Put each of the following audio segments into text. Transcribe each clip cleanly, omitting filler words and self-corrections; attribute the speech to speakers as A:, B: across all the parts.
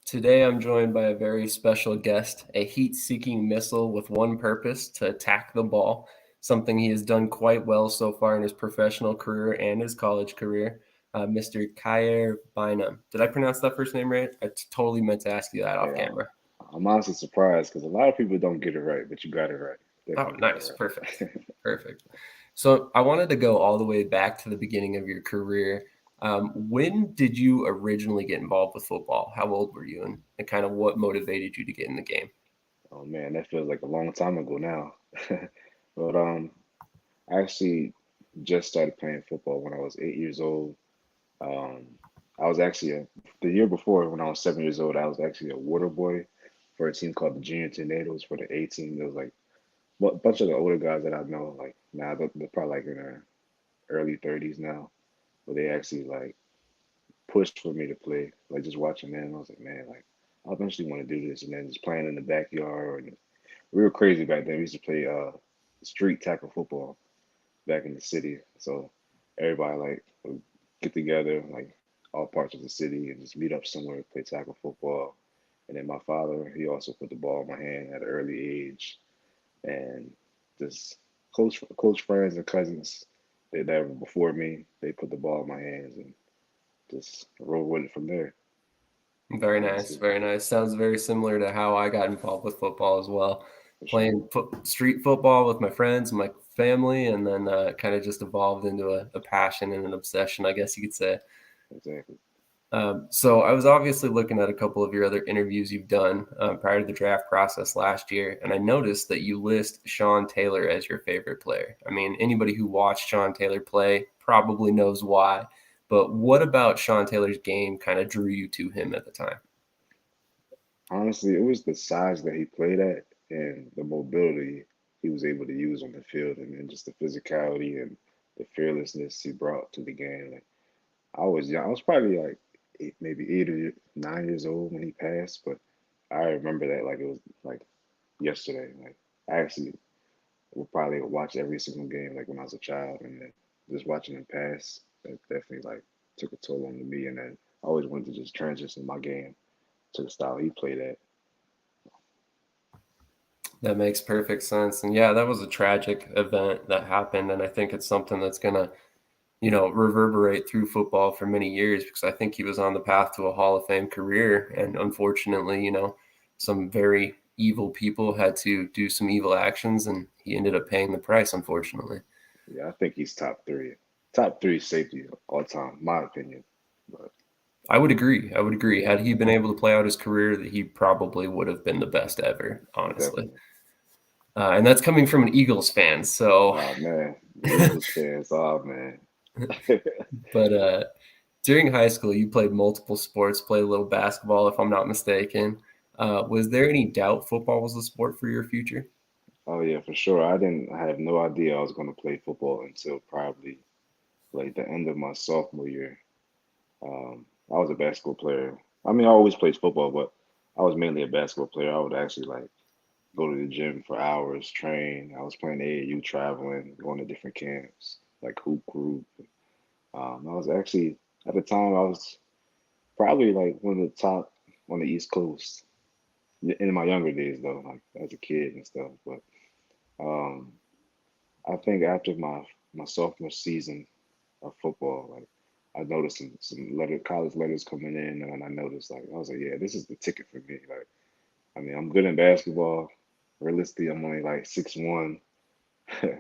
A: Today, I'm joined by a very special guest, a heat seeking missile with one purpose to attack the ball, something he has done quite well so far in his professional career and his college career, Mr. Kyaire Bynum. Did I pronounce that first name right? Totally meant to ask you that off
B: Hey,
A: camera.
B: I'm honestly surprised because a lot of people don't get it right, but you got it right.
A: Oh,
B: Definitely got
A: nice.
B: it
A: Perfect.
B: right.
A: Perfect. So I wanted to go all the way back to the beginning of your career. When did you originally get involved with football? How old were you, and kind of what motivated you to get in the game?
B: Oh man, that feels like a long time ago now. But I actually just started playing football when I was 8 years old. Um, I was actually the year before when I was 7 years old. I was actually a water boy for a team called the Junior Tornadoes for the A team. There was like a bunch of the older guys that I know. Like now they're probably like in their early 30s now, but they actually like pushed for me to play. Like just watching them, I was like, man, like I eventually want to do this. And then just playing in the backyard. And we were crazy back then. We used to play street tackle football back in the city. So everybody like would get together, like all parts of the city, and just meet up somewhere to play tackle football. And then my father, he also put the ball in my hand at an early age, and just close friends and cousins that were before me, they put the ball in my hands and just roll with it from there.
A: Very nice,
B: Honestly,
A: very nice. Sounds very similar to how I got involved with football as well.
B: for sure.
A: Playing street football with my friends and my family, and then kind of just evolved into a passion and an obsession, I guess you could say.
B: Exactly.
A: So I was obviously looking at a couple of your other interviews you've done prior to the draft process last year, and I noticed that you list Sean Taylor as your favorite player. I mean, anybody who watched Sean Taylor play probably knows why, but what about Sean Taylor's game kind of drew you to him at the time?
B: Honestly, it was the size that he played at and the mobility he was able to use on the field, and then just the physicality and the fearlessness he brought to the game. Like I was young, I was probably like maybe 8 or 9 years old when he passed, but I remember that like it was like yesterday. Like I actually would probably watch every single game like when I was a child, and then just watching him pass, that definitely like took a toll on me. And then I always wanted to just transition my game to the style he played at.
A: That makes perfect sense. And yeah, that was a tragic event that happened. And I think it's something that's going to, reverberate through football for many years because I think he was on the path to a Hall of Fame career. And unfortunately, some very evil people had to do some evil actions and he ended up paying the price, unfortunately.
B: Yeah, I think he's top three safety all time, my opinion. But
A: I would agree. I would agree. Had he been able to play out his career, that he probably would have been the best ever, honestly.
B: definitely,
A: And that's coming from an Eagles fan. So,
B: oh man, the Eagles fans, oh man.
A: but during high school, you played multiple sports, played a little basketball, if I'm not mistaken. Was there any doubt football was the sport for your future?
B: Oh yeah, for sure. I had no idea I was going to play football until probably like the end of my sophomore year. I was a basketball player. I mean, I always played football, but I was mainly a basketball player. I would actually like go to the gym for hours, train. I was playing AAU, traveling, going to different camps, like hoop group. I was actually at the time I was probably like one of the top on the East Coast in my younger days, though, like as a kid and stuff. But um, I think after my sophomore season of football, like I noticed some college letters coming in, and I noticed like I was like, yeah, this is the ticket for me. Like, I mean, I'm good in basketball. Realistically, I'm only like 6'1".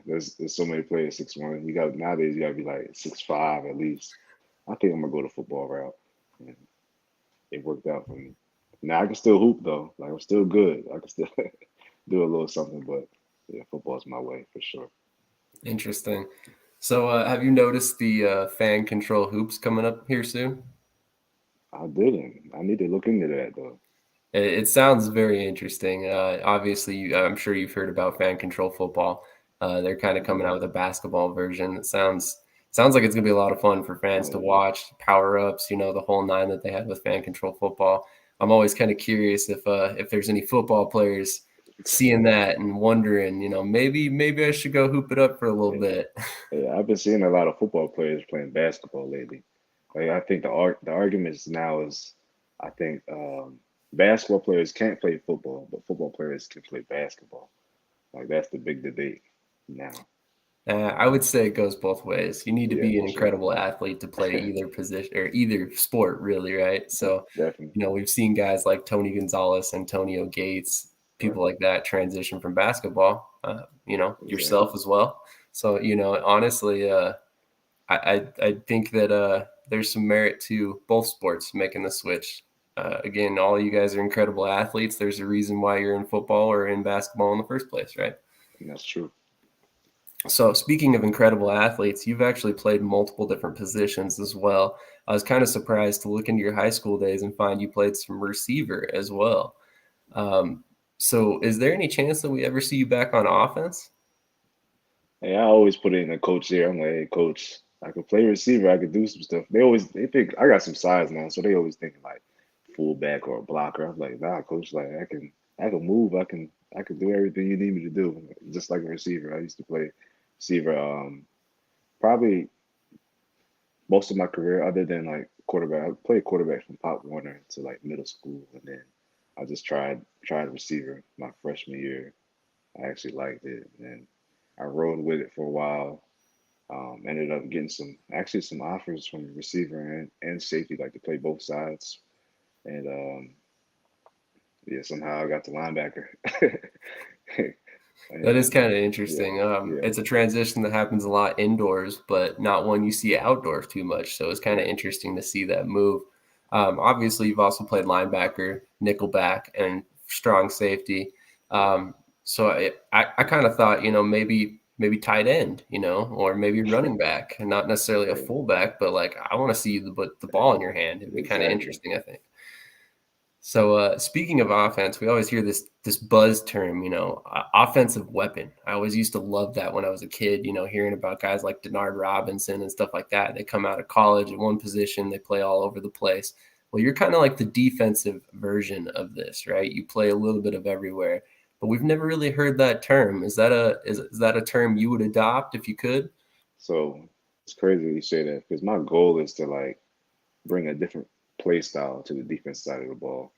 B: There's so many players 6'1". You got nowadays you gotta be like 6'5" at least. I think I'm gonna go the football route. And it worked out for me. Now I can still hoop though. Like I'm still good. I can still do a little something, but yeah, football's my way for sure.
A: Interesting. So, have you noticed the fan control hoops coming up here soon?
B: I didn't. I need to look into that though.
A: It sounds very interesting. Obviously, I'm sure you've heard about fan control football. They're kind of coming
B: Hmm.
A: out with a basketball version. It sounds like it's gonna be a lot of fun for fans
B: Oh
A: to
B: yeah.
A: watch. Power ups, the whole nine that they have with fan control football. I'm always kind of curious if there's any football players seeing that and wondering, maybe I should go hoop it up for a little
B: Yeah.
A: bit.
B: Yeah. I've been seeing a lot of football players playing basketball lately. Like I think the arguments now is I think basketball players can't play football, but football players can play basketball. Like that's the big debate now.
A: I would say it goes both ways. You need to
B: Yeah,
A: be an
B: for sure.
A: incredible athlete to play either position or either sport, really, right? So,
B: Definitely.
A: we've seen guys like Tony Gonzalez, Antonio Gates,
B: Right.
A: people like that transition from basketball. Yourself
B: Exactly.
A: as well. So, honestly, I think that there's some merit to both sports making the switch. Again, all you guys are incredible athletes. There's a reason why you're in football or in basketball in the first place, right?
B: And that's true.
A: So, speaking of incredible athletes, you've actually played multiple different positions as well. I was kind of surprised to look into your high school days and find you played some receiver as well. Um, so, is there any chance that we ever see you back on offense?
B: Hey, I always put it in a coach here. I'm like, hey, coach, I could play receiver. I could do some stuff. They think I got some size now, so they always thinking like fullback or a blocker. I'm like, nah, coach, like I can move. I can do everything you need me to do, just like a receiver. I used to play receiver. Probably most of my career, other than like quarterback. I played quarterback from Pop Warner to like middle school, and then I just tried receiver my freshman year. I actually liked it, and I rode with it for a while. Ended up getting some offers from receiver and safety, like to play both sides. And yeah, somehow I got to linebacker.
A: That is
B: And
A: kind of
B: yeah,
A: interesting.
B: yeah,
A: It's a transition that happens a lot indoors, but not one you see outdoors too much. So it's kind of
B: right,
A: interesting to see that move. Obviously, you've also played linebacker, nickelback, and strong safety.
B: yeah,
A: So I kind of thought, maybe tight end, or maybe running back, and not necessarily a
B: yeah,
A: fullback, but like I want to see you put the ball in your hand. It'd be kind of
B: exactly.
A: interesting, I think. So speaking of offense, we always hear this buzz term, offensive weapon. I always used to love that when I was a kid, hearing about guys like Denard Robinson and stuff like that. They come out of college at one position, they play all over the place. Well, you're kind of like the defensive version of this, right? You play a little bit of everywhere, but we've never really heard that term. Is that a term you would adopt if you could?
B: So it's crazy you say that because my goal is to like bring a different play style to the defense side of the ball.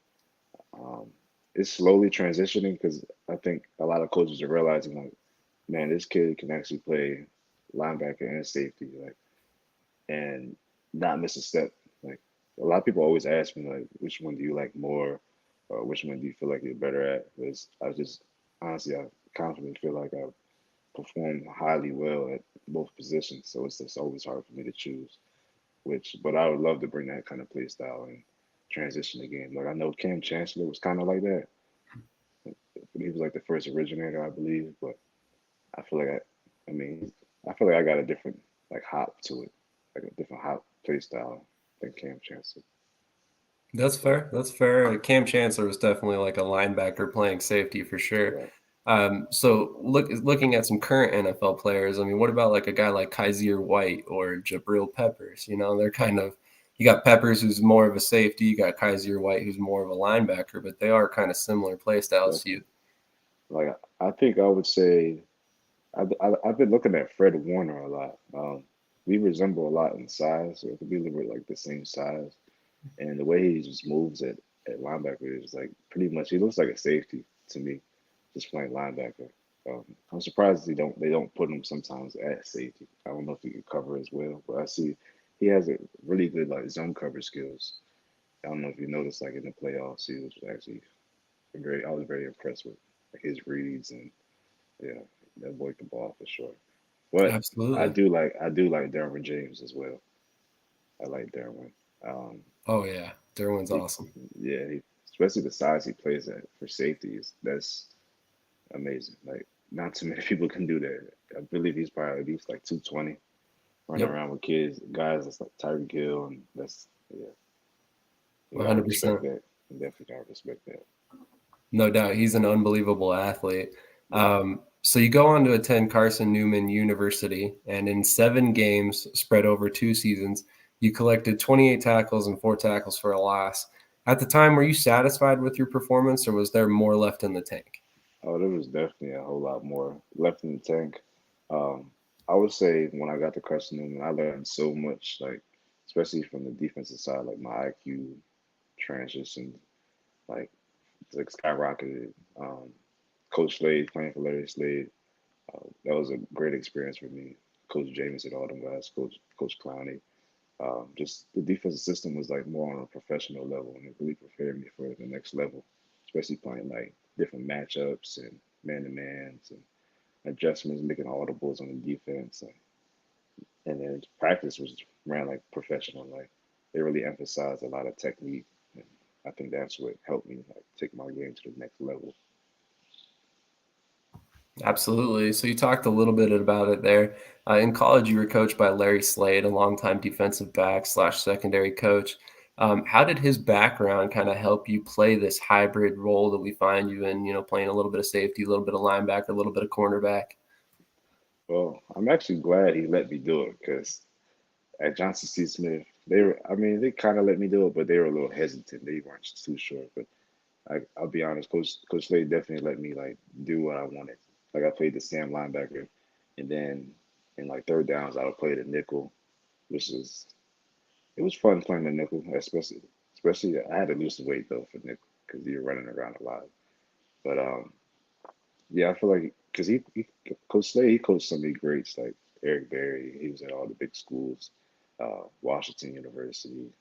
B: Um, it's slowly transitioning because I think a lot of coaches are realizing like, man, this kid can actually play linebacker and safety, like, and not miss a step. Like a lot of people always ask me like, which one do you like more, or which one do you feel like you're better at? Because I just honestly, I confidently feel like I perform highly well at both positions, so it's just always hard for me to choose. But I would love to bring that kind of play style and transition the game. Like I know Cam Chancellor was kind of like that. He was like the first originator, I believe. But I feel like I mean, I feel like I got a different like hop to it, like a different hop play style than Cam Chancellor.
A: That's fair. That's fair. Cam Chancellor was definitely like a linebacker playing safety for sure.
B: Right.
A: So looking at some current NFL players, I mean, what about like a guy like Kaiser White or Jabril Peppers? They're kind of you got Peppers who's more of a safety, you got Kaiser White who's more of a linebacker, but they are kind of similar play styles to
B: Definitely.
A: you.
B: Like I think I would say I've been looking at Fred Warner a lot. We resemble a lot in size, so if we look like the same size. And the way he just moves at linebacker is like pretty much he looks like a safety to me, just playing linebacker. I'm surprised they don't put him sometimes at safety. I don't know if he can cover as well, but I see he has a really good like zone cover skills. I don't know if you noticed like in the playoffs, he was actually very I was very impressed with like his reads and yeah, that boy can ball for sure. But
A: Absolutely.
B: I do like Derwin James as well. I like Derwin. Um,
A: Oh yeah, Derwin's
B: He,
A: awesome.
B: yeah, especially the size he plays at for safety that's amazing. Like not too many people can do that. I believe he's probably at least like 220 running
A: Yep,
B: around with guys that's like Tyreek Hill, and that's yeah, you gotta respect
A: 100%.
B: that. You definitely gotta respect that.
A: No doubt. He's an unbelievable athlete.
B: Definitely.
A: So you go on to attend Carson Newman University, and in 7 games spread over 2 seasons, you collected 28 tackles and 4 tackles for a loss. At the time, were you satisfied with your performance, or was there more left in the tank?
B: Oh, there was definitely a whole lot more left in the tank. Um, I would say when I got to Carson Newman, I learned so much, like especially from the defensive side, like my IQ transition like skyrocketed. Coach Slade playing for Larry Slade, that was a great experience for me. Coach James and all them guys, Coach Clowney. Just the defensive system was like more on a professional level, and it really prepared me for the next level, especially playing like different matchups and man to mans and adjustments, making audibles on the defense, and then practice was ran like professional. Like they really emphasized a lot of technique, and I think that's what helped me like take my game to the next level.
A: Absolutely. So you talked a little bit about it there. In college, you were coached by Larry Slade, a longtime defensive back slash secondary coach. How did his background kind of help you play this hybrid role that we find you in? Playing a little bit of safety, a little bit of linebacker, a little bit of cornerback.
B: Well, I'm actually glad he let me do it because at Johnson C. Smith, I mean, they kind of let me do it, but they were a little hesitant. They weren't too sure. But I'll be honest, Coach Slade definitely let me like do what I wanted. Like I played the Sam linebacker, and then in like third downs, I would play the nickel, which is it was fun playing the nickel, especially I had to lose some weight though for nickel because you're running around a lot. But yeah, I feel like because he Coach Slade, he coached some of the greats like Eric Berry. He was at all the big schools, Washington University.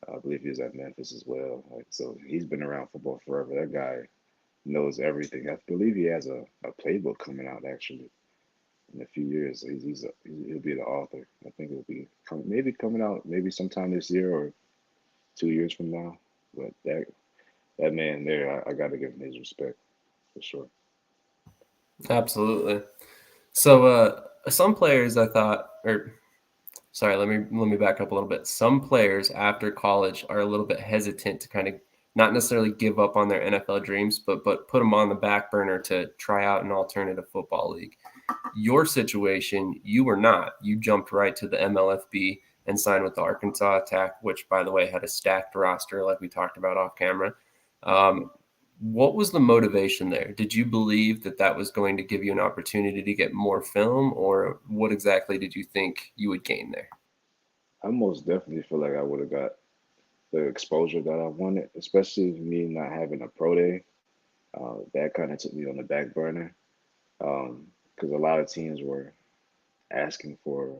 B: I believe he was at Memphis as well. Like so, he's been around football forever. That guy knows everything. I believe he has a playbook coming out actually in a few years. He'll be the author. I think it'll be maybe coming out maybe sometime this year or 2 years from now. But that man there, I got to give him his respect for sure.
A: Absolutely. So some players I thought, or sorry, let me back up a little bit. Some players after college are a little bit hesitant to kind of not necessarily give up on their NFL dreams, but put them on the back burner to try out an alternative football league. Your situation, you were not. You jumped right to the MLFB and signed with the Arkansas Attack, which, by the way, had a stacked roster, like we talked about off camera.
B: Yeah.
A: What was the motivation there? Did you believe that that was going to give you an opportunity to get more film, or what exactly did you think you would gain there?
B: I most definitely feel like I would have got the exposure that I wanted, especially me not having a pro day. That kind of took me on the back burner because a lot of teams were asking for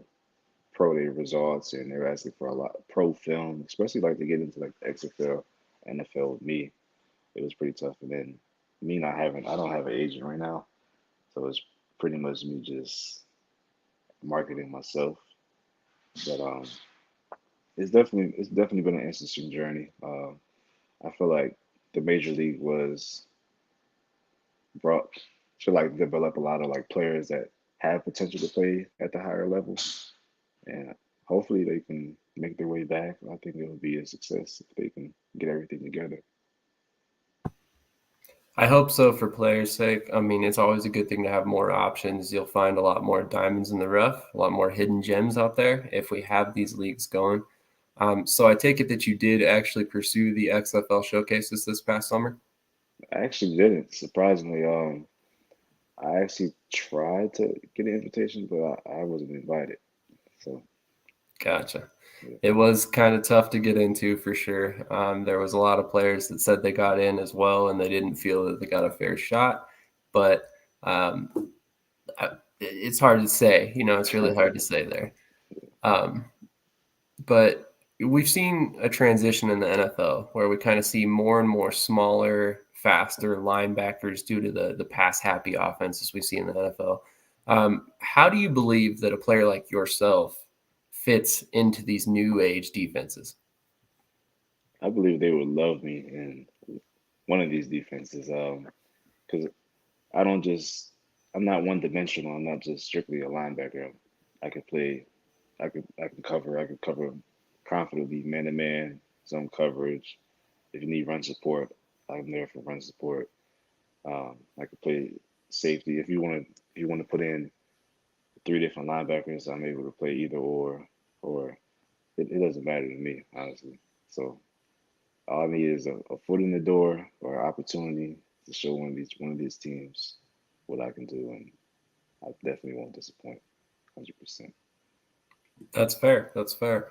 B: pro day results and they're asking for a lot of pro film, especially like to get into like the XFL, NFL with me. It was pretty tough. And then me not having, I don't have an agent right now, so it's pretty much me just marketing myself. But it's definitely been an interesting journey. I feel like the major league was brought to like develop a lot of like players that have potential to play at the higher level, and hopefully they can make their way back. I think it will be a success if they can get everything together.
A: I hope so for players' sake. I mean, it's always a good thing to have more options. You'll find a lot more diamonds in the rough, a lot more hidden gems out there if we have these leagues going. So I take it that you did actually pursue the XFL showcases this past summer.
B: I actually didn't, surprisingly. I actually tried to get an invitation, but I wasn't invited. So
A: Gotcha.
B: yeah,
A: It was kind of tough to get into for sure. There was a lot of players that said they got in as well, and they didn't feel that they got a fair shot. But um, it's hard to say. It's really hard to say there. Um, but we've seen a transition in the NFL where we kind of see more and more smaller, faster linebackers due to the pass happy offenses we see in the NFL. How do you believe that a player like yourself fits into these new age defenses?
B: I believe they would love me in one of these defenses. Because I don't just, I'm not one dimensional. I'm not just strictly a linebacker. I could play, I could cover confidently man to man, zone coverage. If you need run support, I'm there for run support. I could play safety. If you want to put in three different linebackers, I'm able to play either or it doesn't matter to me, honestly. So all I need is a foot in the door or an opportunity to show one of these teams what I can do, and I definitely won't disappoint, 100%.
A: That's fair. That's fair.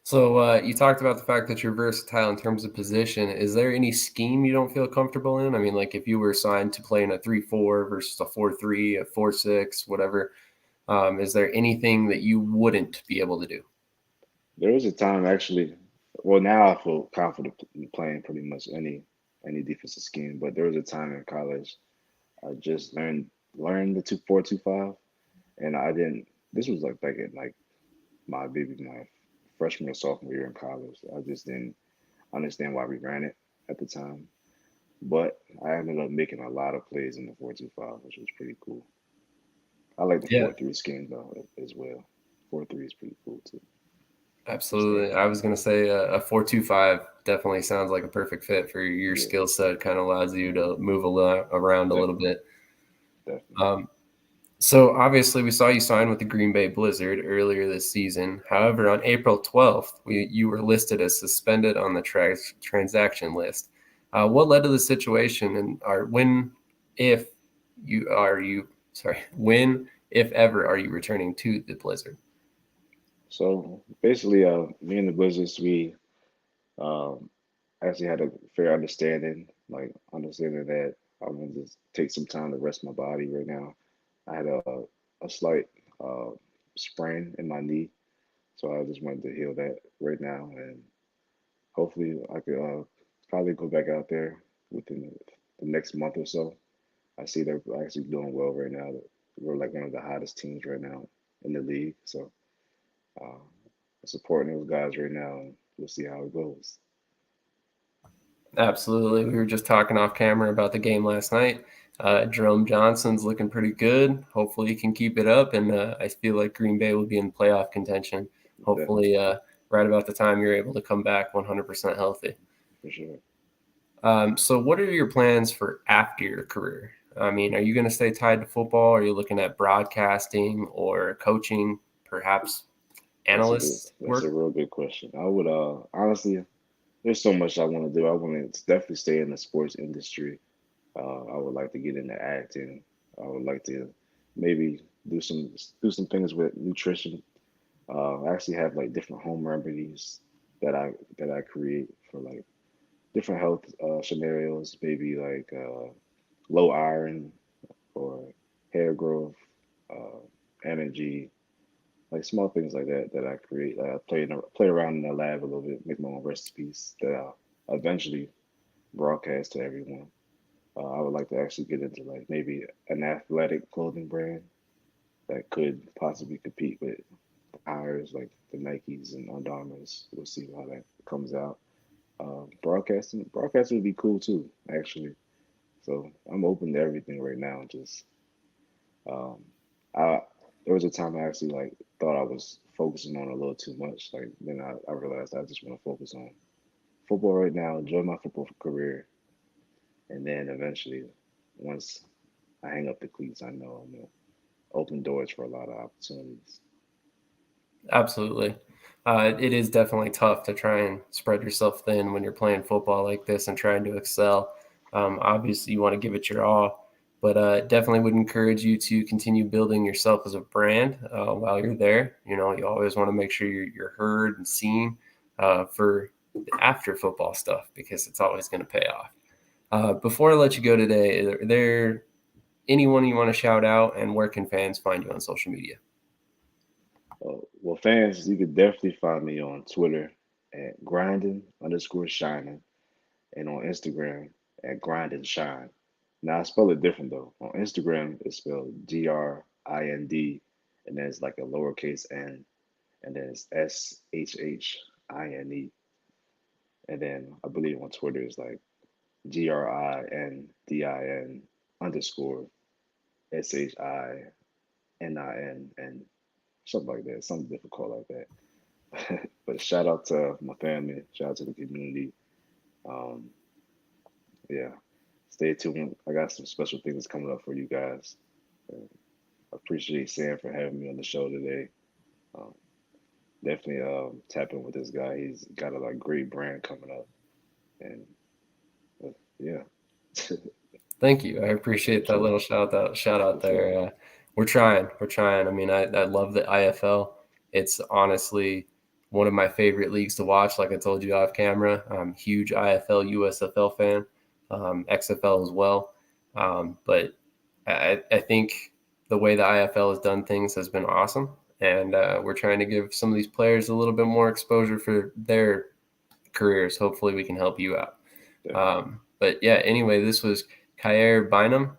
A: So you talked about the fact that you're versatile in terms of position. Is there any scheme you don't feel comfortable in? I mean, like if you were signed to play in a 3-4 versus a 4-3, a 4-6, whatever, is there anything that you wouldn't be able to do?
B: There was a time actually. Well, now I feel confident playing pretty much any defensive scheme. But there was a time in college I just learned the 2-4-2-5, and I didn't. This was like back in like my freshman or sophomore year in college. I just didn't understand why we ran it at the time. But I ended up making a lot of plays in the 4-2-5, which was pretty cool. I like the
A: Yeah,
B: 4-3 scheme though as well. 4-3 is pretty cool too.
A: absolutely. I was going to say a 4-2-5 definitely sounds like a perfect fit for your
B: Yeah,
A: skill set. Kind of allows you to move around a little
B: definitely,
A: bit.
B: definitely.
A: Um, So obviously, we saw you sign with the Green Bay Blizzard earlier this season. However, on April 12th, you were listed as suspended on the transaction list. What led to the situation, and if when, if ever, are you returning to the Blizzard?
B: So basically, me and the Blizzards, we um, actually had a fair understanding, like understanding that I wanted to take some time to rest my body right now. I had a slight uh, sprain in my knee, so I just wanted to heal that right now, and hopefully I could probably go back out there within the next month or so. I see they're actually doing well right now. We're like one of the hottest teams right now in the league, so uh, supporting those guys right now, and we'll see how it goes.
A: Absolutely. We were just talking off camera about the game last night. Jerome Johnson's looking pretty good. Hopefully, he can keep it up, and I feel like Green Bay will be in playoff contention.
B: Definitely,
A: Hopefully, right about the time you're able to come back 100% healthy.
B: for sure.
A: So, what are your plans for after your career? I mean, are you going to stay tied to football? Are you looking at broadcasting or coaching, perhaps analyst
B: That's a
A: work?
B: real good question. I would honestly, there's so much I want to do. I want to definitely stay in the sports industry. I would like to get into acting. I would like to maybe do some things with nutrition. I actually have like different home remedies that I create for like different health scenarios. Maybe like low iron or hair growth, uh, energy, like small things like that that I create. I play around in the lab a little bit, make my own recipes that I'll eventually broadcast to everyone. I would like to actually get into like maybe an athletic clothing brand that could possibly compete with the hires like the Nikes and Under Armours. We'll see how that comes out. Broadcasting would be cool too, actually. So I'm open to everything right now. Just um, I there was a time I actually like thought I was focusing on a little too much. Like then I realized I just want to focus on football right now, enjoy my football career, and then eventually, once I hang up the cleats, I know I'm gonna open doors for a lot of opportunities.
A: Absolutely. It is definitely tough to try and spread yourself thin when you're playing football like this and trying to excel. Obviously, you want to give it your all, but definitely would encourage you to continue building yourself as a brand while you're there. You know, you always want to make sure you're heard and seen for the after football stuff because it's always going to pay off. Before I let you go today, are there anyone you want to shout out, and where can fans find you on social media?
B: Well, fans, you can definitely find me on Twitter at grinding_shining and on Instagram at grindandshine. Now I spell it different though. On Instagram, it's spelled GRIND, and then it's like a lowercase n, and then it's SHHINE. And then I believe on Twitter it's like GRINDIN _SHININ and something like that, something difficult like that. But shout out to my family, shout out to the community. Um, yeah, stay tuned. I got some special things coming up for you guys. And I appreciate Sam for having me on the show today. Um, Definitely tap in with this guy. He's got a like great brand coming up, and yeah,
A: Thank you. I
B: for
A: appreciate that
B: sure,
A: little shout
B: for
A: out
B: sure.
A: there. We're trying. We're trying. I mean, I love the IFL. It's honestly one of my favorite leagues to watch. Like I told you off camera, I'm a huge IFL, USFL fan, XFL as well. But I think the way the IFL has done things has been awesome. And we're trying to give some of these players a little bit more exposure for their careers. Hopefully we can help you out. But yeah, anyway, this was Kyaire Bynum,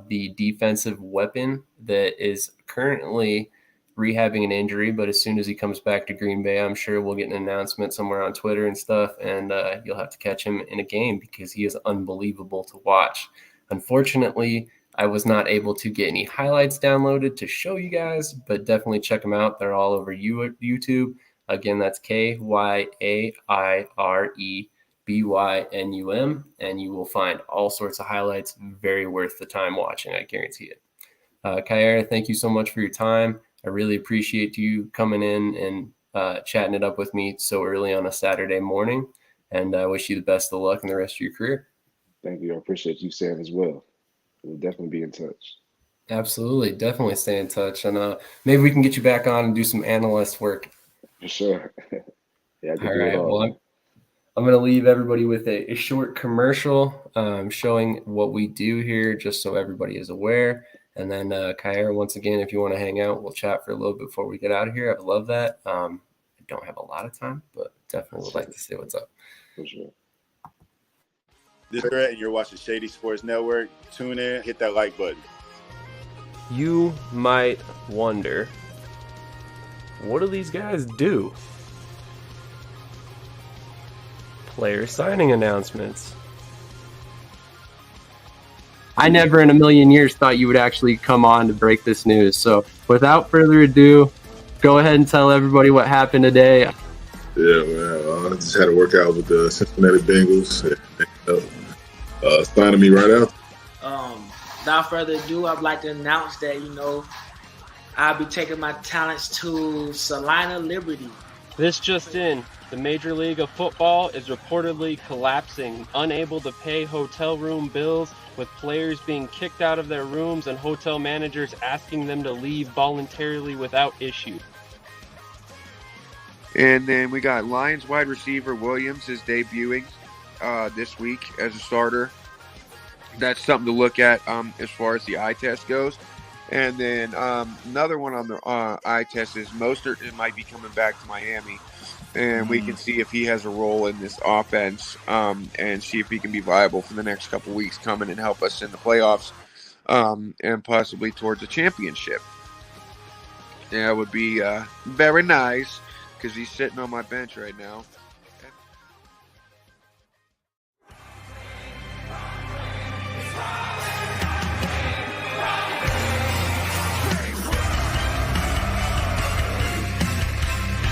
A: the defensive weapon that is currently rehabbing an injury. But as soon as he comes back to Green Bay, I'm sure we'll get an announcement somewhere on Twitter and stuff. And you'll have to catch him in a game because he is unbelievable to watch. Unfortunately, I was not able to get any highlights downloaded to show you guys, but definitely check them out. They're all over YouTube. Again, that's KYAIRE Bynum, and you will find all sorts of highlights. Very worth the time watching, I guarantee it. Kyaire, thank you so much for your time. I really appreciate you coming in and chatting it up with me so early on a Saturday morning, and I wish you the best of luck in the rest of your career.
B: Thank you. I appreciate you, Sam, as well. We'll definitely be in touch.
A: Absolutely. Definitely stay in touch. And maybe we can get you back on and do some analyst work.
B: For sure. Yeah, I can
A: All
B: do it
A: right.
B: all.
A: Well, I'm going to leave everybody with a short commercial showing what we do here, just so everybody is aware. And then, Kyaire, once again, if you want to hang out, we'll chat for a little bit before we get out of here. I'd love that. I don't have a lot of time, but definitely would like to see what's up.
B: For sure.
C: This is Brett, and you're watching Shady Sports Network. Tune in, hit that like button.
A: You might wonder, what do these guys do? Player signing announcements. I never in a million years thought you would actually come on to break this news. So without further ado, go ahead and tell everybody what happened today.
D: Yeah, man. I just had a workout with the Cincinnati Bengals. Signing me right out.
E: Without further ado, I'd like to announce that, I'll be taking my talents to Salina Liberty.
F: This just in. The Major League of Football is reportedly collapsing, unable to pay hotel room bills, with players being kicked out of their rooms and hotel managers asking them to leave voluntarily without issue.
G: And then we got Lions wide receiver Williams is debuting this week as a starter. That's something to look at as far as the eye test goes. And then another one on the eye test is Mostert might be coming back to Miami. And we can see if he has a role in this offense and see if he can be viable for the next couple weeks coming and help us in the playoffs and possibly towards a championship. That would be very nice because he's sitting on my bench right now.